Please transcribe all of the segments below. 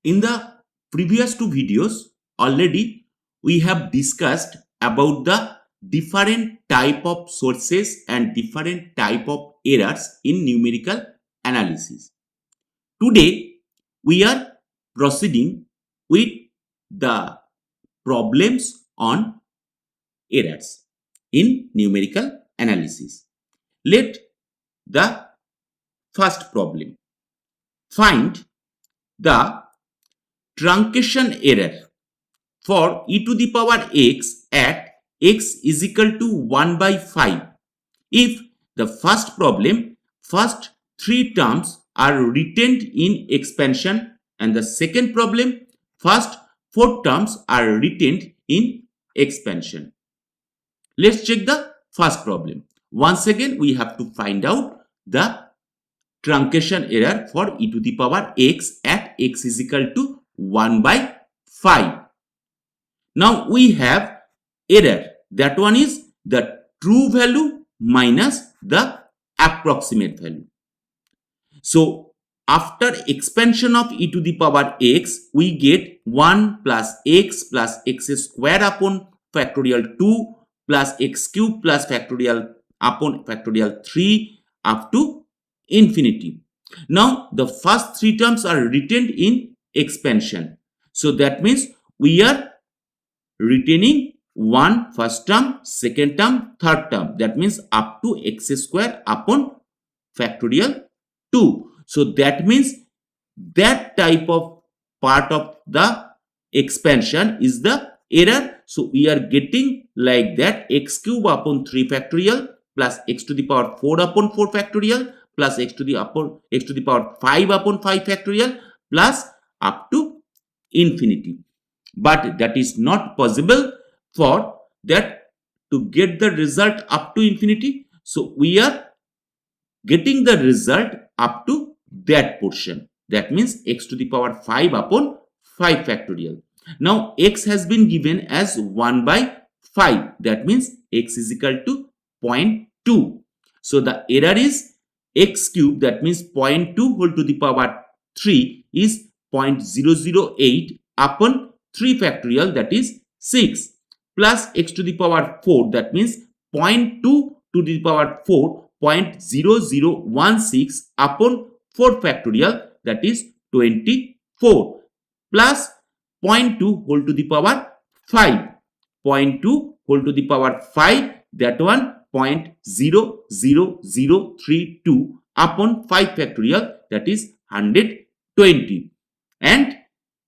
In the previous two videos, already we have discussed about the different type of sources and different type of errors in numerical analysis. Today, we are proceeding with the problems on errors in numerical analysis. Let the first problem find the truncation error for e to the power x at x is equal to 1 by 5 if the first problem first three terms are retained in expansion and the second problem first four terms are retained in expansion. Let's check the first problem. Once again we have to find out the truncation error for e to the power x at x is equal to 1 by 5. Now we have error, that one is the true value minus the approximate value. So after expansion of e to the power x, we get 1 plus x square upon factorial 2 plus x cube plus factorial upon factorial 3 up to infinity. Now the first three terms are retained in expansion. So that means we are retaining one first term, second term, third term. That means up to x square upon factorial 2. So that means that type of part of the expansion is the error. So we are getting like that x cube upon 3 factorial plus x to the power 4 upon 4 factorial plus x to the power 5 upon 5 factorial plus up to infinity. But that is not possible for that to get the result up to infinity. So we are getting the result up to that portion. That means x to the power 5 upon 5 factorial. Now x has been given as 1 by 5. That means x is equal to 0.2. So the error is x cube, that means 0.2 whole to the power 3 is 0.008 upon 3 factorial, that is 6 plus x to the power 4, that means 0.2 to the power 4 0.0016 upon 4 factorial, that is 24 plus 0.2 whole to the power 5, 0.2 whole to the power 5, that one 0.00032 upon 5 factorial, that is 120 and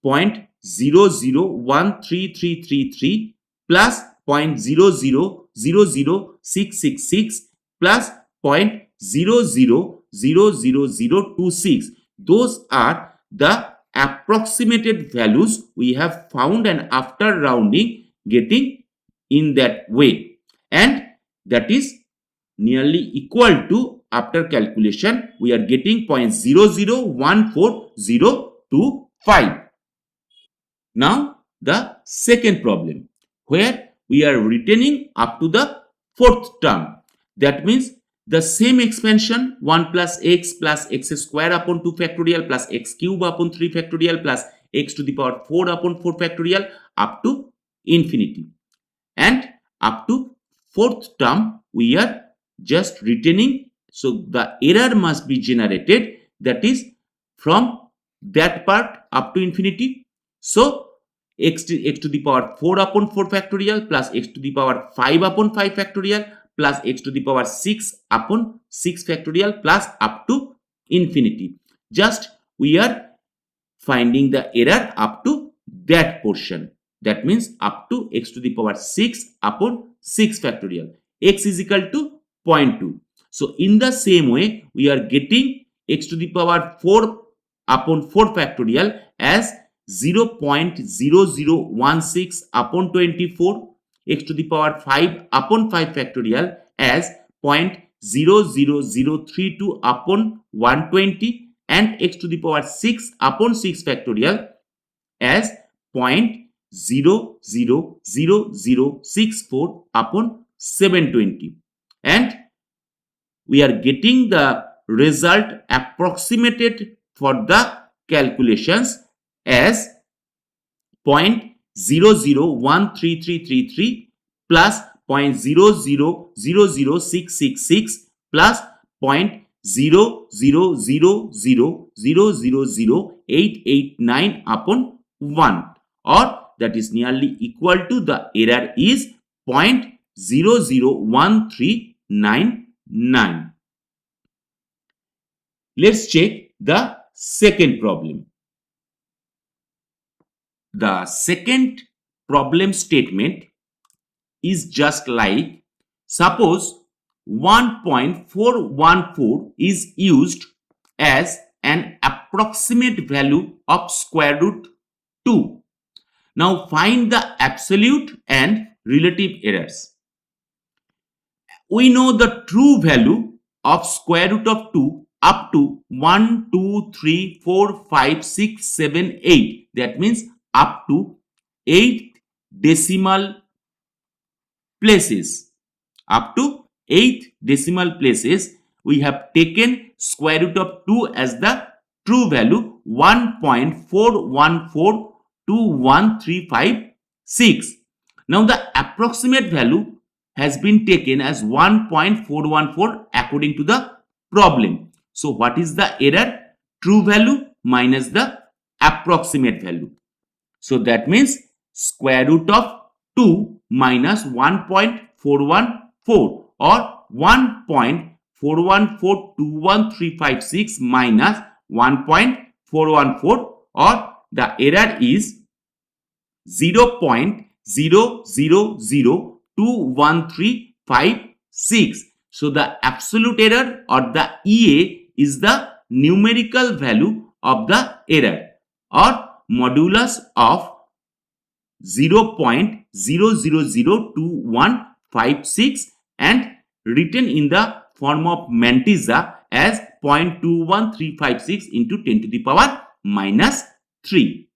0.0013333 plus 0.0000666 plus 0.0000026. Those are the approximated values we have found, and after rounding getting in that way, and that is nearly equal to, after calculation we are getting 0.0014025. Now the second problem, where we are retaining up to the fourth term. That means the same expansion 1 plus x square upon 2 factorial plus x cube upon 3 factorial plus x to the power 4 upon 4 factorial up to infinity. And up to fourth term we are just retaining. So the error must be generated, that is from that part up to infinity. So x to the power 4 upon 4 factorial plus x to the power 5 upon 5 factorial plus x to the power 6 upon 6 factorial plus up to infinity. Just we are finding the error up to that portion. That means up to x to the power 6 upon 6 factorial. X is equal to 0.2. So in the same way we are getting x to the power 4 upon 4 factorial as 0.0016 upon 24, x to the power 5 upon 5 factorial as 0.00032 upon 120, and x to the power 6 upon 6 factorial as 0.00064 upon 720. And we are getting the result approximated for the calculations as 0.00133333 plus 0.0000666 plus 0.000000889 upon 1, or that is nearly equal to the error is 0.001399. Let's check the second problem. The second problem statement is just like, suppose 1.414 is used as an approximate value of square root 2. Now find the absolute and relative errors. We know the true value of square root of 2 up to 1, 2, 3, 4, 5, 6, 7, 8. That means up to 8 decimal places. Up to 8 decimal places, we have taken square root of 2 as the true value 1.41421356. Now the approximate value has been taken as 1.414 according to the problem. So what is the error? True value minus the approximate value. So that means square root of 2 minus 1.414 or 1.41421356 minus 1.414, or the error is 0.00021356. So the absolute error or the EA is the numerical value of the error or modulus of 0.0002156 and written in the form of mantissa as 0.21356 into 10 to the power minus 3.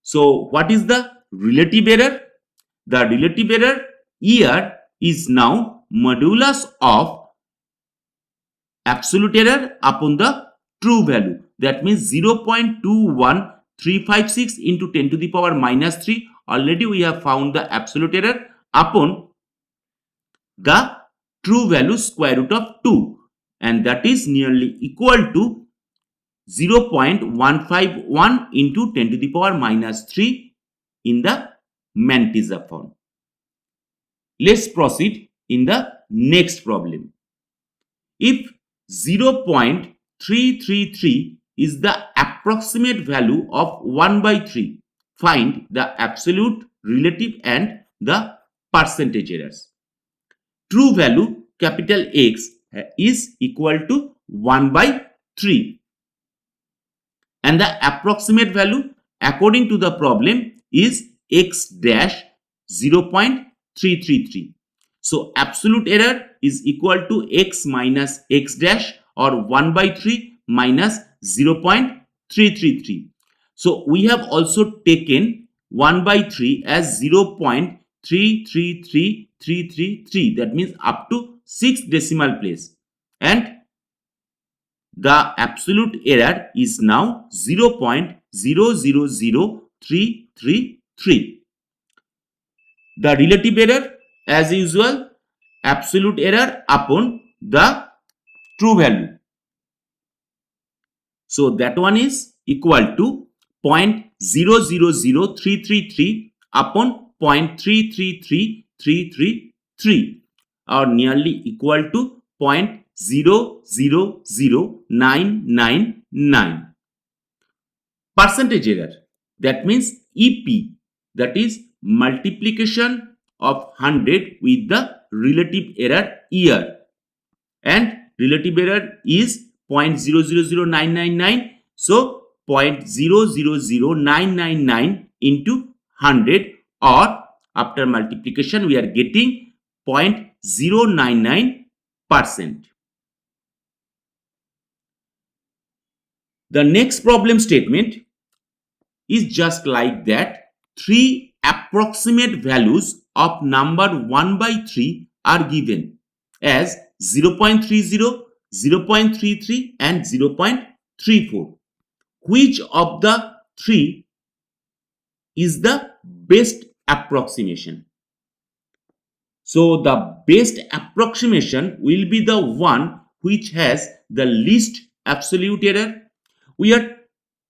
So what is the relative error? The relative error here is now modulus of absolute error upon the true value. That means 0.21356 into 10 to the power minus 3. Already we have found the absolute error upon the true value square root of 2, and that is nearly equal to 0.151 into 10 to the power minus 3 in the mantissa form. Let's proceed in the next problem. If 0.333 is the approximate value of 1 by 3, find the absolute, relative and the percentage errors. True value capital X is equal to 1 by 3 and the approximate value according to the problem is X dash 0.333. So absolute error is equal to X minus X dash or 1 by 3 minus 0.333. So we have also taken 1 by 3 as 0.333333. That means up to 6 decimal place, and the absolute error is now 0.000333. The relative error, as usual, absolute error upon the true value. So that one is equal to 0.000333 upon 0.333333, or nearly equal to 0.000999. Percentage error, that means EP, that is multiplication of 100 with the relative error here, and relative error is 0.000999. So 0.000999 into 100, or after multiplication we are getting 0.099%. The next problem statement is just like that. 3 approximate values of number 1 by 3 are given as 0.30, 0.33 and 0.34. Which of the 3 is the best approximation. So the best approximation will be the one which has the least absolute error. We are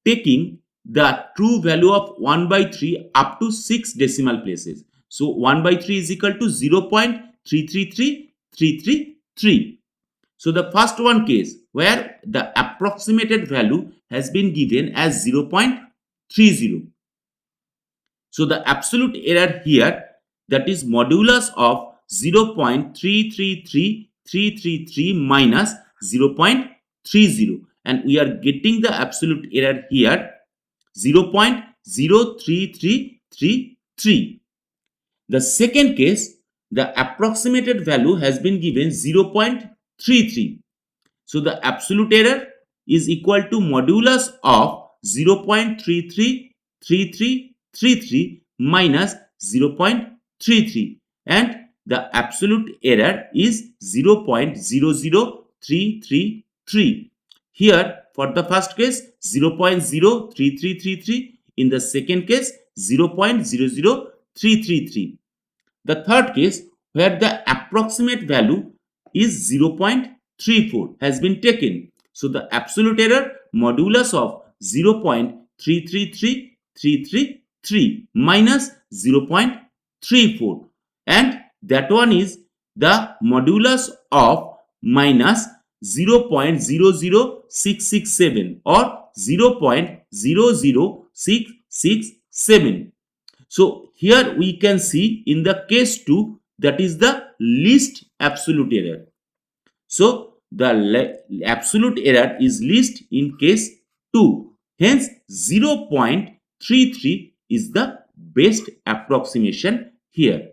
taking the true value of 1 by 3 up to 6 decimal places. So 1 by 3 is equal to 0.333333. So the first one case where the approximated value has been given as 0.30. So the absolute error here, that is modulus of 0.333333 minus 0.30, and we are getting the absolute error here 0.03333. The second case, the approximated value has been given 0.33. So the absolute error is equal to modulus of 0.333333 minus 0.33, and the absolute error is 0.00333. Here for the first case 0.03333, in the second case 0.00333. The third case where the approximate value is 0.34 has been taken. So the absolute error modulus of 0.333333 minus 0.34, and that one is the modulus of minus 0.00667 or 0.00667. So here we can see in the case 2, that is the least absolute error. So the absolute error is least in case 2. Hence 0.33 is the best approximation here.